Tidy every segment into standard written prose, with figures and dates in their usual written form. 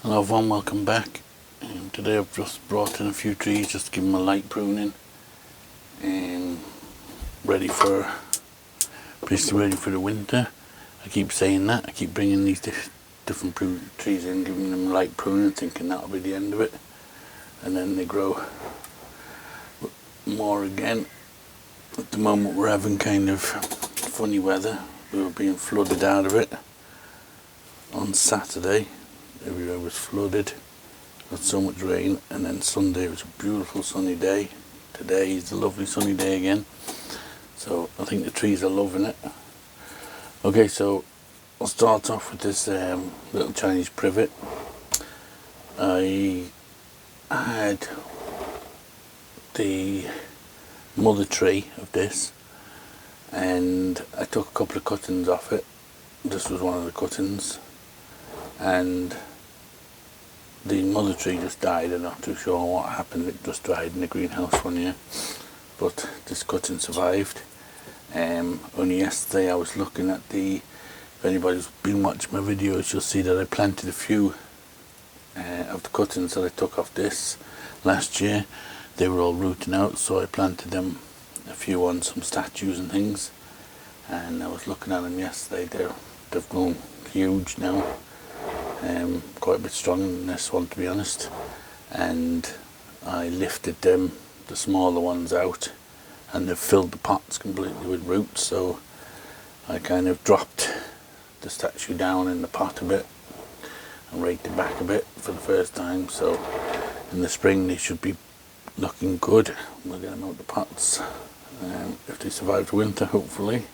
Hello everyone, welcome back. Today I've just brought in a few trees just to give them a light pruning and basically ready for the winter. I keep saying that, I keep bringing these different trees in, giving them light pruning, thinking that'll be the end of it, and then they grow more again. At the moment we're having kind of funny weather. We were being flooded out of it on Saturday. Everywhere was flooded, got so much rain, and then Sunday was a beautiful sunny day. Today is a lovely sunny day again, so I think the trees are loving it. Okay, so I'll start off with this little Chinese privet. I had the mother tree of this and I took a couple of cuttings off it. This was one of the cuttings, and the mother tree just died. I'm not too sure what happened, it just died in the greenhouse one year, but this cutting survived. Only yesterday I was looking at if anybody's been watching my videos, you'll see that I planted a few of the cuttings that I took off this last year. They were all rooting out, so I planted them, a few on some statues and things, and I was looking at them yesterday. They've grown huge now. Quite a bit stronger than this one, to be honest, and I lifted them, the smaller ones, out, and they've filled the pots completely with roots. So I kind of dropped the statue down in the pot a bit and raked it back a bit for the first time, so in the spring they should be looking good. We'll get them out the pots if they survive the winter, hopefully.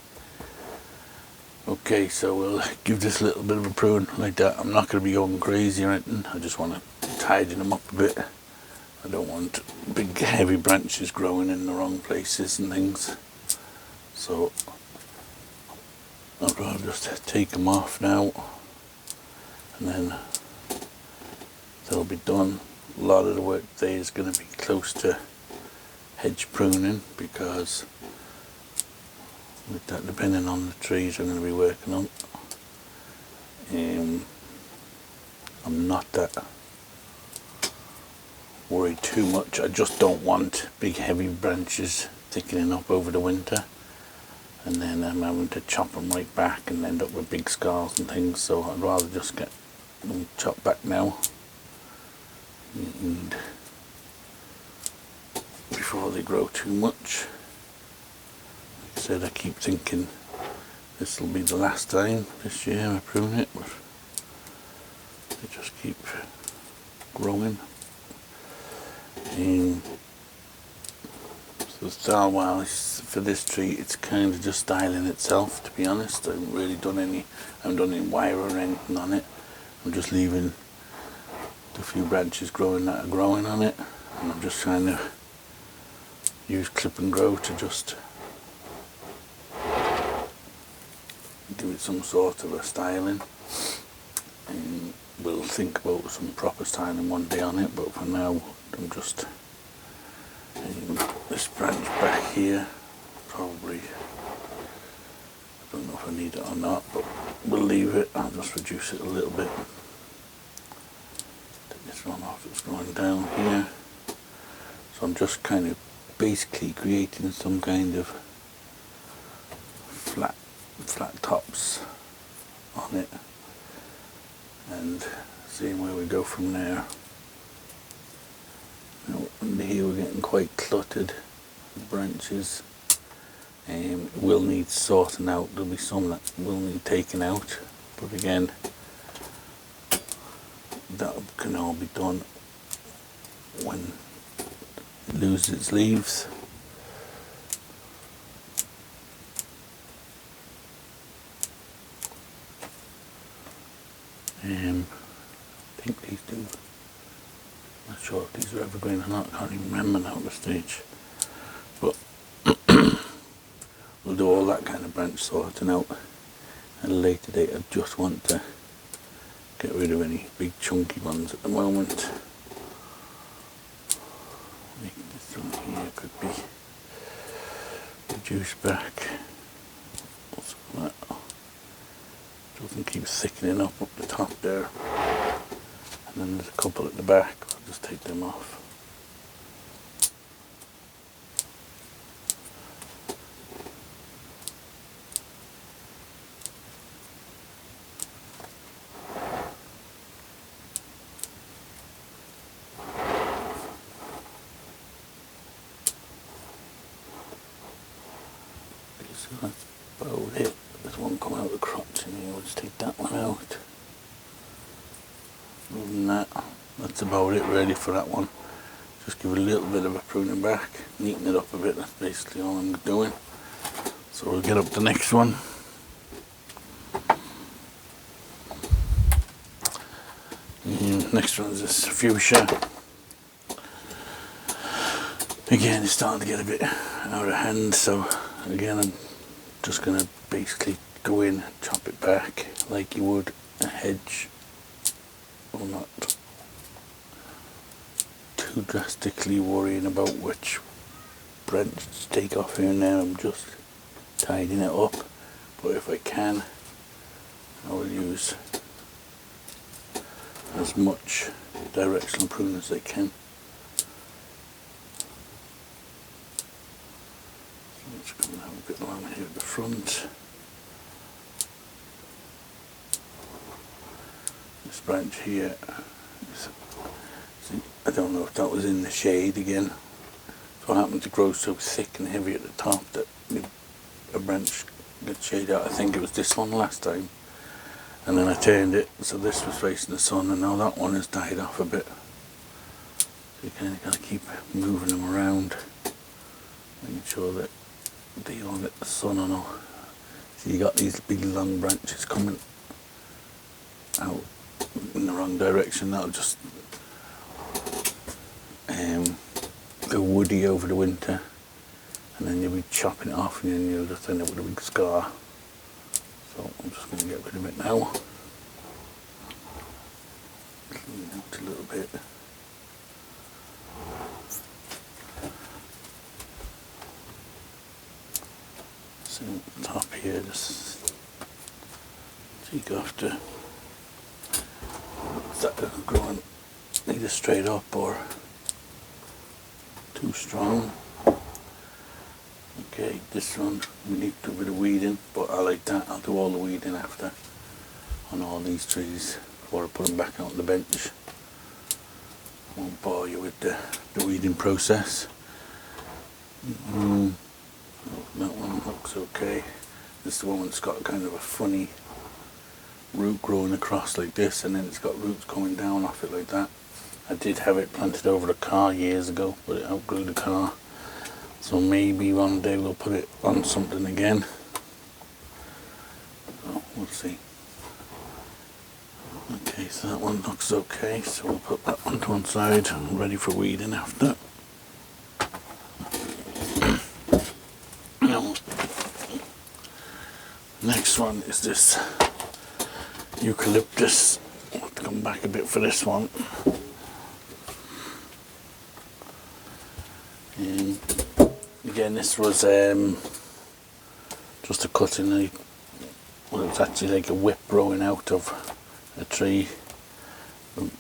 Okay, so we'll give this a little bit of a prune like that. I'm not going to be going crazy or anything, I just want to tidy them up a bit. I don't want big heavy branches growing in the wrong places and things, so I'd rather just take them off now and then they'll be done. A lot of the work today is going to be close to hedge pruning, because with that, depending on the trees I'm going to be working on, I'm not that worried too much. I just don't want big heavy branches thickening up over the winter, and then I'm having to chop them right back and end up with big scars and things. So I'd rather just get them chopped back now, and before they grow too much. Like I said, I keep thinking this will be the last time this year I prune it, but they just keep growing. So style wise for this tree, it's kind of just styling itself, to be honest. I haven't really done any wire or anything on it. I'm just leaving the few branches growing that are growing on it, and I'm just trying to use clip and grow to just give it some sort of a styling, and we'll think about some proper styling one day on it. But for now I'm just this branch back here, probably, I don't know if I need it or not, but we'll leave it. I'll just reduce it a little bit. Take this one off, it's going down here. So I'm just kind of basically creating some kind of flat tops on it and seeing where we go from there. Now, under here we're getting quite cluttered with branches, and will need sorting out. There'll be some that will need taken out, but again, that can all be done when it loses its leaves. I think these do. I'm not sure if these are evergreen or not, I can't even remember now at this stage. But we'll do all that kind of branch sorting out at a later date. I just want to get rid of any big chunky ones at the moment. This one here could be reduced back. Also that doesn't keep thickening up the top there. and then there's a couple at the back. I'll just take them off. So that's about it. There's one coming out of the crotch in here, we'll just take that one out. Other than that, that's about it really for that one. Just give it a little bit of a pruning back, neaten it up a bit, that's basically all I'm doing. So we'll get up the next one. And next one is this fuchsia. Again, it's starting to get a bit out of hand, so again I'm just going to basically go in and chop it back like you would a hedge. I'm not too drastically worrying about which branch to take off here now. I'm just tidying it up, but if I can, I will use as much directional pruning as I can. So I'm just going to have a bit along here at the front. This branch here, see, I don't know if that was in the shade again. So what happened to grow so thick and heavy at the top that a branch got shade out. I think it was this one last time. And then I turned it so this was facing the sun, and now that one has died off a bit. So you kind of got to keep moving them around, making sure that they all get the sun on all. So you got these big long branches coming out in the wrong direction. That'll just go woody over the winter, and then you'll be chopping it off and then you'll just end up with a big scar. So I'm just going to get rid of it now. Clean out a little bit. So at the top here, just take off the that growing either straight up or too strong. Okay, this one we need to do a bit of weeding, but I like that. I'll do all the weeding after on all these trees before I put them back out on the bench. I won't bore you with the weeding process. So that one looks okay. This is the one that's got kind of a funny root growing across like this, and then it's got roots coming down off it like that. I did have it planted over the car years ago, but it outgrew the car. So maybe one day we'll put it on something again. So we'll see. Okay, so that one looks okay, so we'll put that one to one side, ready for weeding after. Now, next one is this eucalyptus. I'll come back a bit for this one. Again, this was just a cutting. Well, it was actually like a whip growing out of a tree,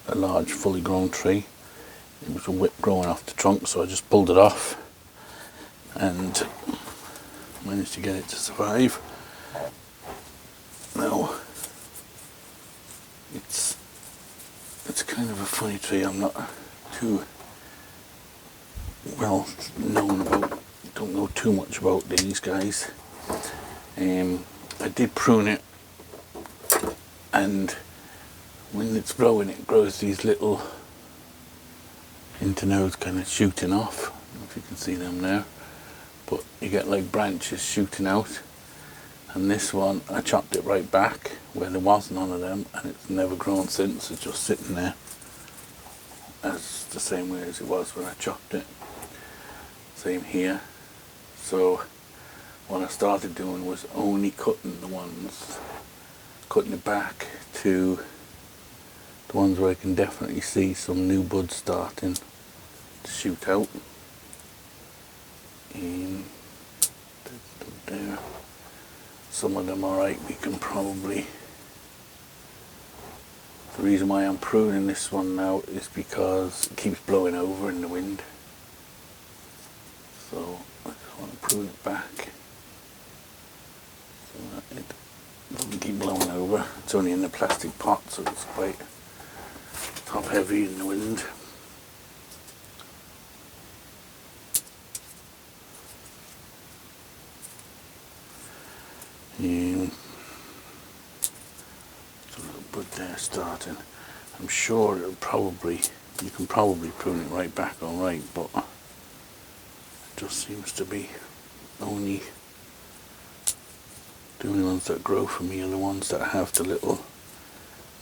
a large fully grown tree. It was a whip growing off the trunk, so I just pulled it off and managed to get it to survive. Now, it's kind of a funny tree. I'm not too well known about, don't know too much about these guys. I did prune it, and when it's growing it grows these little internodes kind of shooting off. I don't know if you can see them there, but you get like branches shooting out, and this one I chopped it right back where there was none of them, and it's never grown since. It's just sitting there as the same way as it was when I chopped it. Same here. So what I started doing was only cutting it back to the ones where I can definitely see some new buds starting to shoot out. And there. Some of them alright, we can probably The reason why I'm pruning this one now is because it keeps blowing over in the wind. So I just want to prune it back so that it doesn't keep blowing over. It's only in a plastic pot, so it's quite top heavy in the wind. And there's a little bud there starting. I'm sure you can probably prune it right back alright, but it just seems to be only the only ones that grow for me are the ones that have the little,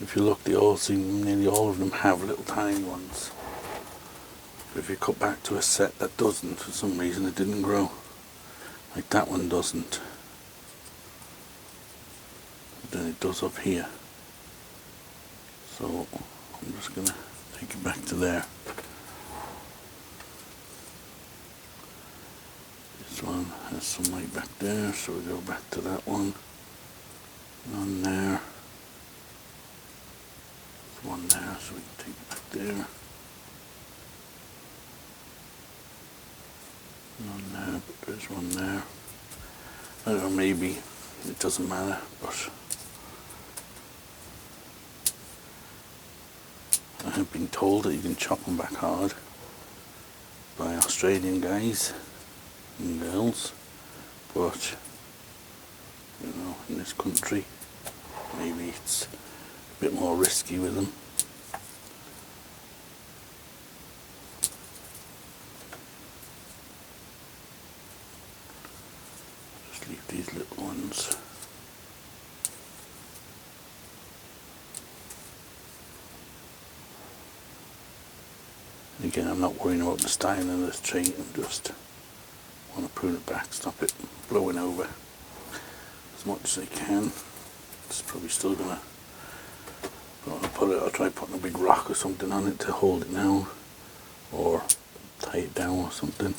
if you look, nearly all of them have little tiny ones. But if you cut back to a set that doesn't, for some reason it didn't grow. Like that one doesn't. Then it does up here. So I'm just going to take it back to there. This one has some light back there, so we go back to that one. None there. There's one there, so we can take it back there. None there, but there's one there. I don't know, maybe it doesn't matter, but I have been told that you can chop them back hard by Australian guys and girls, but you know, in this country maybe it's a bit more risky with them. Just leave these little ones. Again, I'm not worrying about the styling of this tree, I just want to prune it back, stop it blowing over as much as I can. It's probably still gonna, I'll try putting a big rock or something on it to hold it down, or tie it down or something.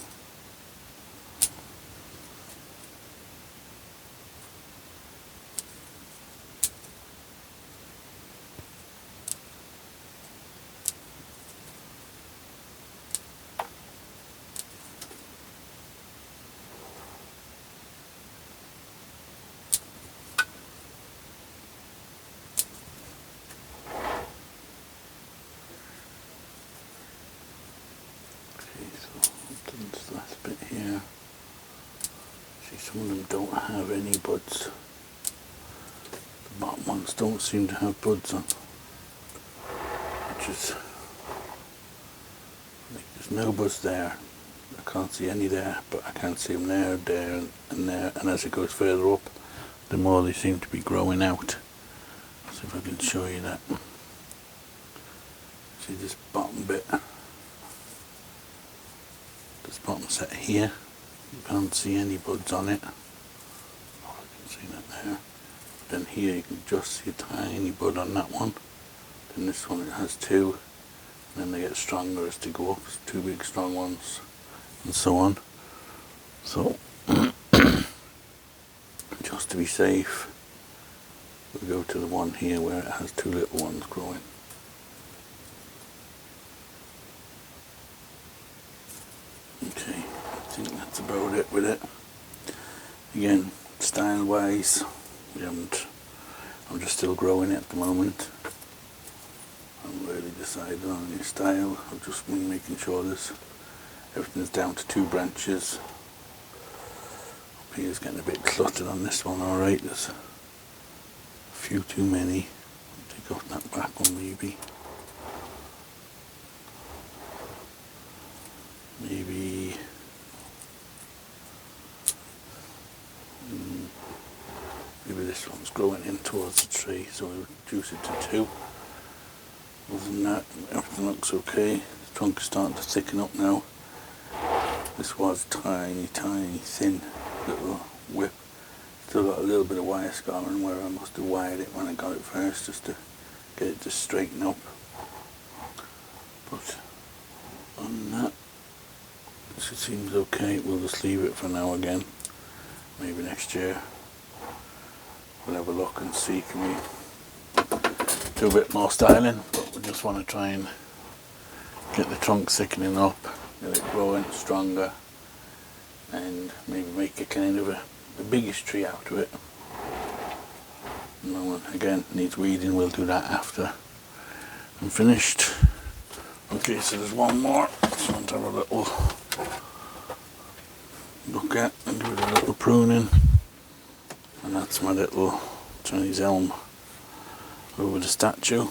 This last bit here. See, some of them don't have any buds. The bottom ones don't seem to have buds on, which is like, there's no buds there. I can't see any there, but I can see them there, there, and there. And as it goes further up, the more they seem to be growing out. See if I can show you that. See this bottom bit. This bottom set here, you can't see any buds on it. Oh, I can see that there. But then here you can just see a tiny bud on that one. Then this one, it has two, and then they get stronger as they go up. It's two big strong ones, and so on. So just to be safe, we'll go to the one here where it has two little ones growing. Okay, I think that's about it with it. Again, style wise, I'm just still growing it at the moment. I haven't really decided on any style. I've just been making sure everything's down to 2 branches. Up here's getting a bit cluttered on this one, alright, there's a few too many. I'll take off that back one maybe. Maybe this one's growing in towards the tree, so we'll reduce it to 2. Other than that, everything looks okay. The trunk is starting to thicken up now. This was tiny, thin little whip. Still got a little bit of wire scarring where I must have wired it when I got it first, just to get it to straighten up. But on that, it seems okay. We'll just leave it for now again. Maybe next year we'll have a look and see, can we do a bit more styling, but we just want to try and get the trunk thickening up, get it growing stronger, and maybe make a kind of the biggest tree out of it. And again, needs weeding, we'll do that after I'm finished. Okay, so there's one more. Just want to have a little look at and do a little pruning. And that's my little Chinese elm over the statue.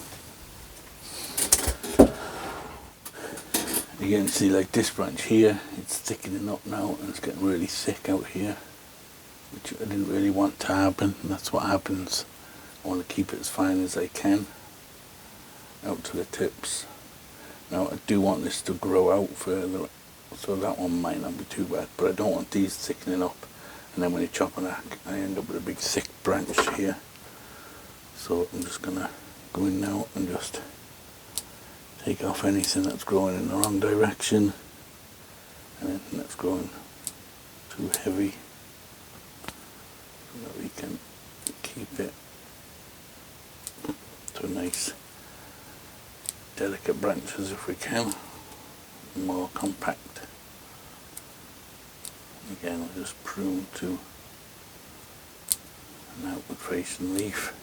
Again, see, like this branch here, it's thickening up now and it's getting really thick out here, which I didn't really want to happen, and that's what happens. I want to keep it as fine as I can out to the tips. Now I do want this to grow out further, so that one might not be too bad, but I don't want these thickening up, and then when you chop on that, I end up with a big thick branch here. So I'm just going to go in now and just take off anything that's growing in the wrong direction, and anything that's growing too heavy, so that we can keep it to nice delicate branches if we can, more compact. Again, we'll just prune to an outward facing leaf.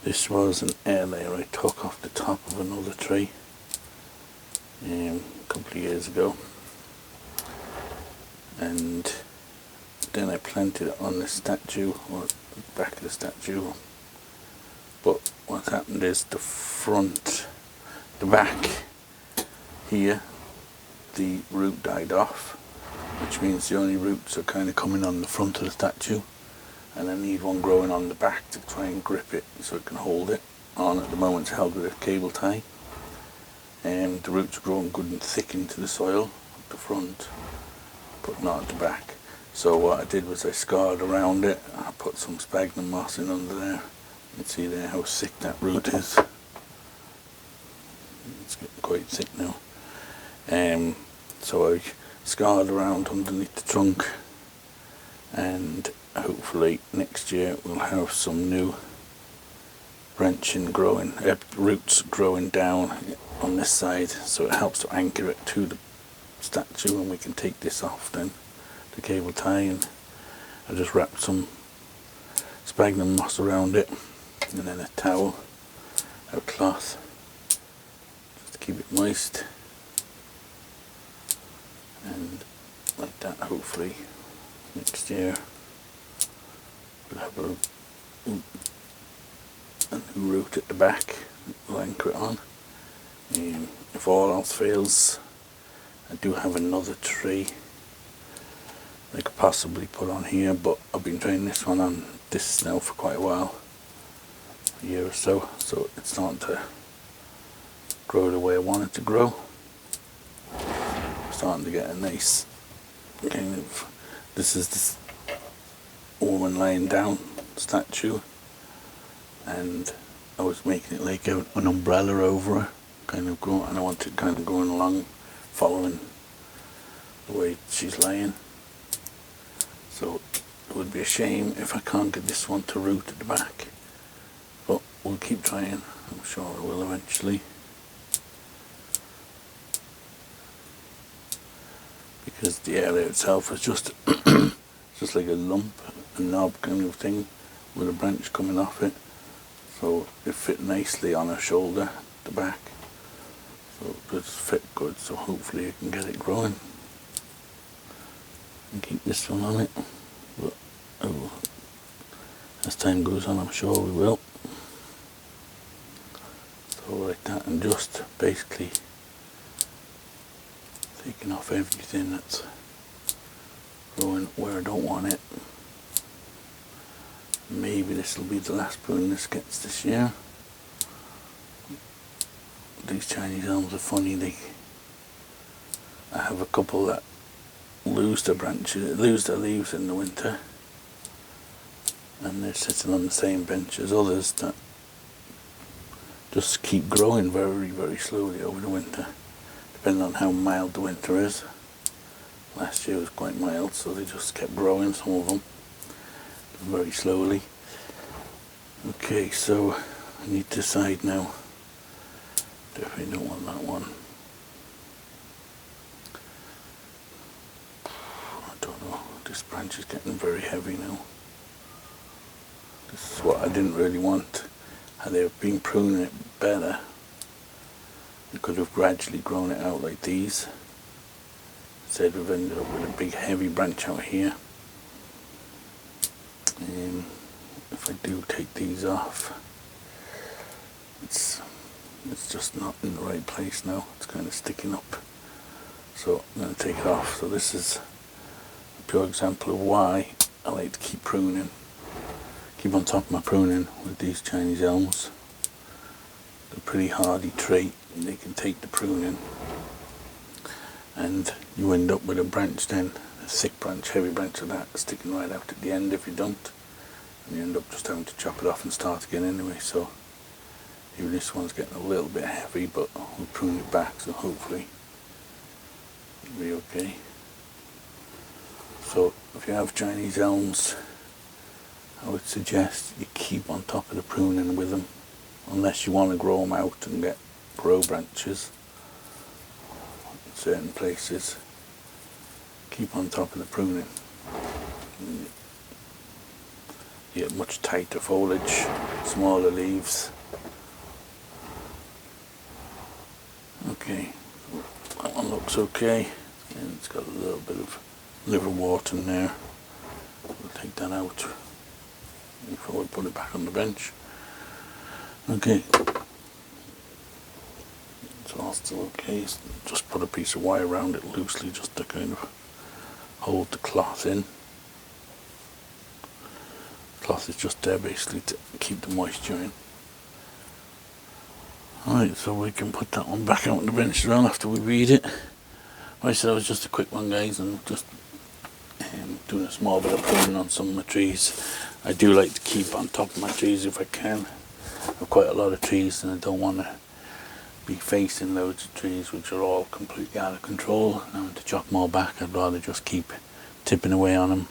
This was an air layer I took off the top of another tree a couple of years ago, and then I planted it on the statue, or the back of the statue. But what's happened is the back here, the root died off, which means the only roots are kind of coming on the front of the statue, and I need one growing on the back to try and grip it so it can hold it on. At the moment it's held with a cable tie, and the roots are growing good and thick into the soil at the front, but not at the back. So what I did was I scarred around it, and I put some sphagnum moss in under there. You can see there how thick that root is. It's getting quite thick now. So I scarred around underneath the trunk, and hopefully next year we'll have some new branching growing, roots growing down on this side, so it helps to anchor it to the statue, and we can take this off then, the cable tie, and I just wrapped some sphagnum moss around it, and then a towel, a cloth, just to keep it moist, and like that. Hopefully next year we'll have a new root at the back we'll anchor it on. If all else fails, I do have another tree I could possibly put on here, but I've been trying this one on this now for quite a while, a year or so, so it's starting to grow the way I want it to grow. I'm starting to get a nice kind of, this is this woman lying down statue, and I was making it like an umbrella over her, kind of going, and I want it kind of going along, following the way she's lying. So it would be a shame if I can't get this one to root at the back, but we'll keep trying. I'm sure I will eventually, because the area itself is just just like a lump, a knob kind of thing with a branch coming off it, so it fit nicely on her shoulder at the back, so it does fit good. So hopefully I can get it growing and keep this one on it, but as time goes on I'm sure we will. So like that, and just basically taking off everything that's growing where I don't want it. Maybe this will be the last prune this gets this year. These Chinese elms are funny. I have a couple that lose their branches, lose their leaves in the winter, and they're sitting on the same bench as others that just keep growing very, very slowly over the winter, depending on how mild the winter is. Last year was quite mild, so they just kept growing, some of them, very slowly. Okay, so I need to decide now. Definitely don't want that one. I don't know, this branch is getting very heavy now. This is what I didn't really want. Had they been pruning it better, they could have gradually grown it out like these. Instead we've ended up with a big heavy branch out here. If I do take these off, it's just not in the right place now. It's kind of sticking up, so I'm going to take it off. So this is a pure example of why I like to keep pruning, keep on top of my pruning with these Chinese elms. They're a pretty hardy tree and they can take the pruning, and you end up with a branch then, a thick branch, heavy branch of that sticking right out at the end if you don't, and you end up just having to chop it off and start again anyway. So even this one's getting a little bit heavy, but we'll prune it back, so hopefully it'll be okay. So if you have Chinese elms, I would suggest you keep on top of the pruning with them, unless you want to grow them out and get grow branches in certain places. Keep on top of the pruning. You get much tighter foliage, smaller leaves. Okay, that one looks okay, and it's got a little bit of liverwort in there. We'll take that out before we put it back on the bench. Okay, it's all still okay. Just put a piece of wire around it loosely just to kind of hold the cloth in. The cloth is just there basically to keep the moisture in. Alright, so we can put that one back out on the bench as well after we weed it. Right, so that was just a quick one, guys, and just doing a small bit of pruning on some of my trees. I do like to keep on top of my trees if I can. I have quite a lot of trees and I don't want to be facing loads of trees which are all completely out of control and having to chop them all back. I'd rather just keep tipping away on them,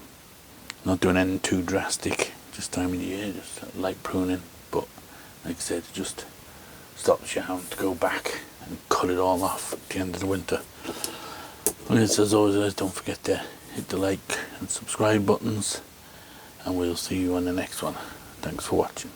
not doing anything too drastic, just time of the year, just light pruning, but like I said, it just stops you having to go back and cut it all off at the end of the winter. Okay, so as always, guys, don't forget to hit the like and subscribe buttons, and we'll see you on the next one. Thanks for watching.